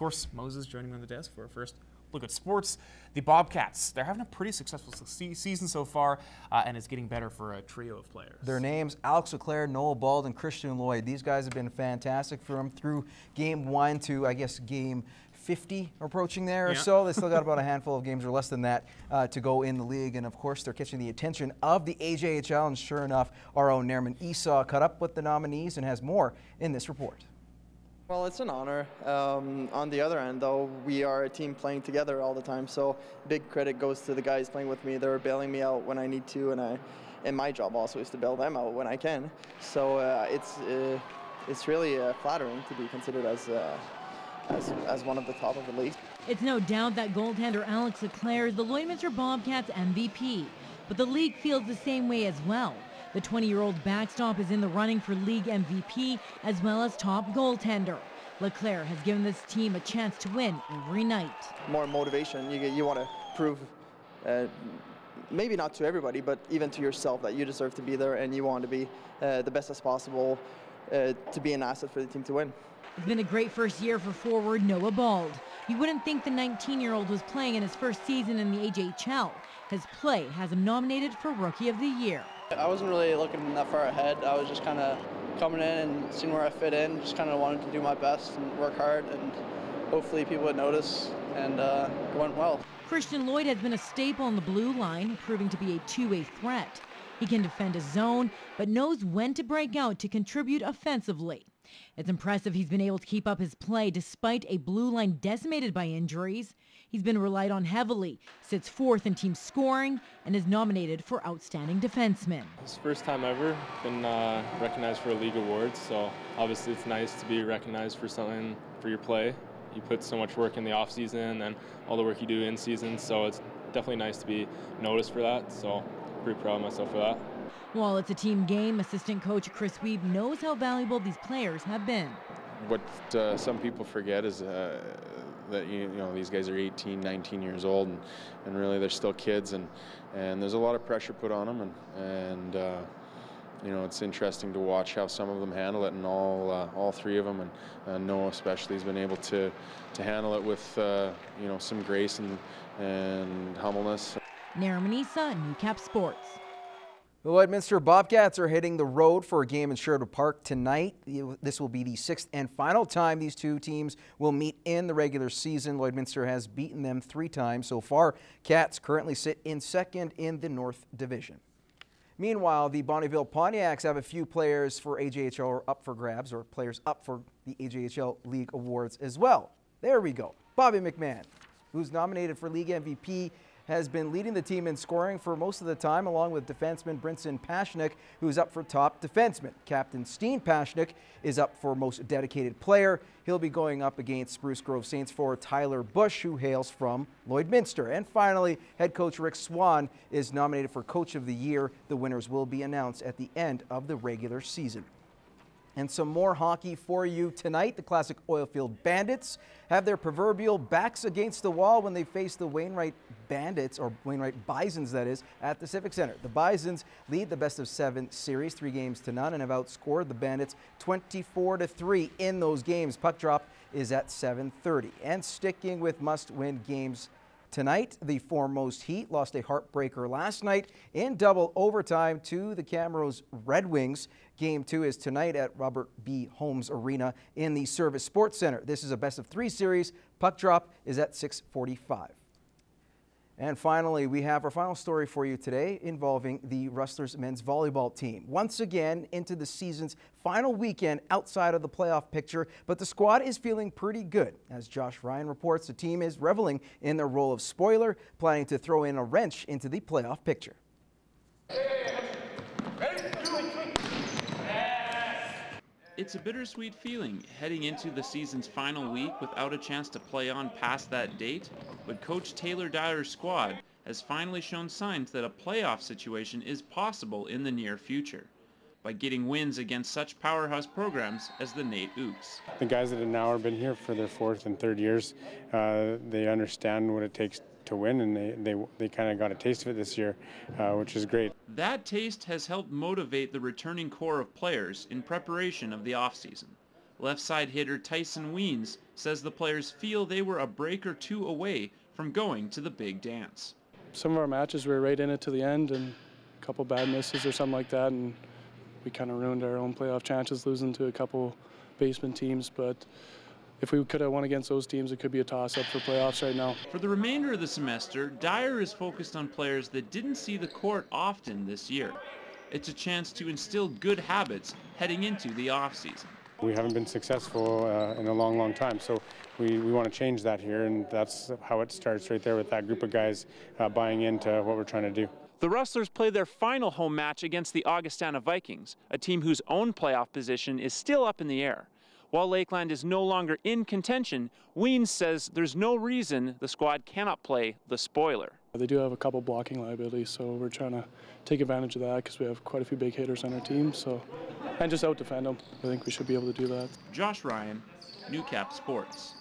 of course, Moses joining me on the desk for our first look at sports. The Bobcats, they're having a pretty successful season so far, and it's getting better for a trio of players. Their names, Alex Leclerc, Noah Bauld, and Christian Lloyd. These guys have been fantastic for them through game 1 to, I guess, game 50 approaching there or so. They still got about a handful of games or less than that to go in the league. And, of course, they're catching the attention of the AJHL. And sure enough, our own Nerman Esau caught up with the nominees and has more in this report. Well, it's an honor. On the other end, though, we are a team playing together all the time, so big credit goes to the guys playing with me. They're bailing me out when I need to, and my job also is to bail them out when I can. So it's really flattering to be considered as one of the top of the league. It's no doubt that goaltender Alex Leclerc is the Lloydminster Bobcats MVP, but the league feels the same way as well. The 20-year-old backstop is in the running for league MVP as well as top goaltender. Leclerc has given this team a chance to win every night. More motivation. You want to prove, maybe not to everybody, but even to yourself, that you deserve to be there and you want to be the best as possible to be an asset for the team to win. It's been a great first year for forward Noah Bauld. You wouldn't think the 19-year-old was playing in his first season in the AJHL. His play has him nominated for Rookie of the Year. I wasn't really looking that far ahead. I was just kind of coming in and seeing where I fit in. Just kind of wanted to do my best and work hard, and hopefully people would notice, and it went well. Christian Lloyd has been a staple on the blue line, proving to be a two-way threat. He can defend his zone, but knows when to break out to contribute offensively. It's impressive he's been able to keep up his play despite a blue line decimated by injuries. He's been relied on heavily, sits fourth in team scoring, and is nominated for Outstanding Defenceman. It's the first time ever been recognized for a league award, so obviously it's nice to be recognized for something for your play. You put so much work in the off season and all the work you do in season, so it's definitely nice to be noticed for that. So pretty proud of myself for that. While it's a team game, assistant coach Kris Wiebe knows how valuable these players have been. What some people forget is that you know these guys are 18, 19 years old, and really they're still kids, and there's a lot of pressure put on them, and you know, it's interesting to watch how some of them handle it, and all three of them, and Noah especially has been able to handle it with you know, some grace and humbleness. Naramanisa, Newcap Sports. The Lloydminster Bobcats are hitting the road for a game in Sherwood Park tonight. This will be the 6th and final time these two teams will meet in the regular season. Lloydminster has beaten them 3 times so far. Cats currently sit in 2nd in the North Division. Meanwhile, the Bonnyville Pontiacs have a few players for AJHL up for grabs, or players up for the AJHL League Awards as well. There we go. Bobby McMahon, who's nominated for League MVP, has been leading the team in scoring for most of the time, along with defenseman Brinson Pashnik, who's up for top defenseman. Captain Steen Pashnik is up for most dedicated player. He'll be going up against Spruce Grove Saints forward Tyler Bush, who hails from Lloydminster. And finally, head coach Rick Swan is nominated for Coach of the Year. The winners will be announced at the end of the regular season. And some more hockey for you tonight. The classic Oilfield Bandits have their proverbial backs against the wall when they face the WainWright Bandits, or WainWright Bisons, that is, at the Civic Center. The Bisons lead the best-of-7 series, 3-0 and have outscored the Bandits 24-3 in those games. Puck drop is at 7:30. And sticking with must-win games tonight, the Formost Heat lost a heartbreaker last night in double overtime to the Camrose Red Wings. Game 2 is tonight at Robert B. Holmes Arena in the Service Sports Center. This is a best-of-3 series. Puck drop is at 6:45. And finally, we have our final story for you today involving the Rustlers men's volleyball team. Once again into the season's final weekend outside of the playoff picture, but the squad is feeling pretty good. As Josh Ryan reports, the team is reveling in their role of spoiler, planning to throw in a wrench into the playoff picture. It's a bittersweet feeling heading into the season's final week without a chance to play on past that date, but Coach Taylor Dyer's squad has finally shown signs that a playoff situation is possible in the near future by getting wins against such powerhouse programs as the Nate Ooks. The guys that have now been here for their 4th and 3rd years, they understand what it takes to win, and they kind of got a taste of it this year, which is great. That taste has helped motivate the returning core of players in preparation of the offseason, Left side hitter Tyson Wiens says the players feel they were a break or two away from going to the big dance. Some of our matches we were right in it to the end, and a couple bad misses or something like that, and we kind of ruined our own playoff chances losing to a couple basement teams. But if we could have won against those teams, it could be a toss-up for playoffs right now. For the remainder of the semester, Dyer is focused on players that didn't see the court often this year. It's a chance to instill good habits heading into the offseason. We haven't been successful in a long, long time, so we want to change that here, and that's how it starts right there with that group of guys buying into what we're trying to do. The Rustlers play their final home match against the Augustana Vikings, a team whose own playoff position is still up in the air. While Lakeland is no longer in contention, Wiens says there's no reason the squad cannot play the spoiler. They do have a couple blocking liabilities, so we're trying to take advantage of that because we have quite a few big hitters on our team, and just out-defend them. I think we should be able to do that. Josh Ryan, Newcap Sports.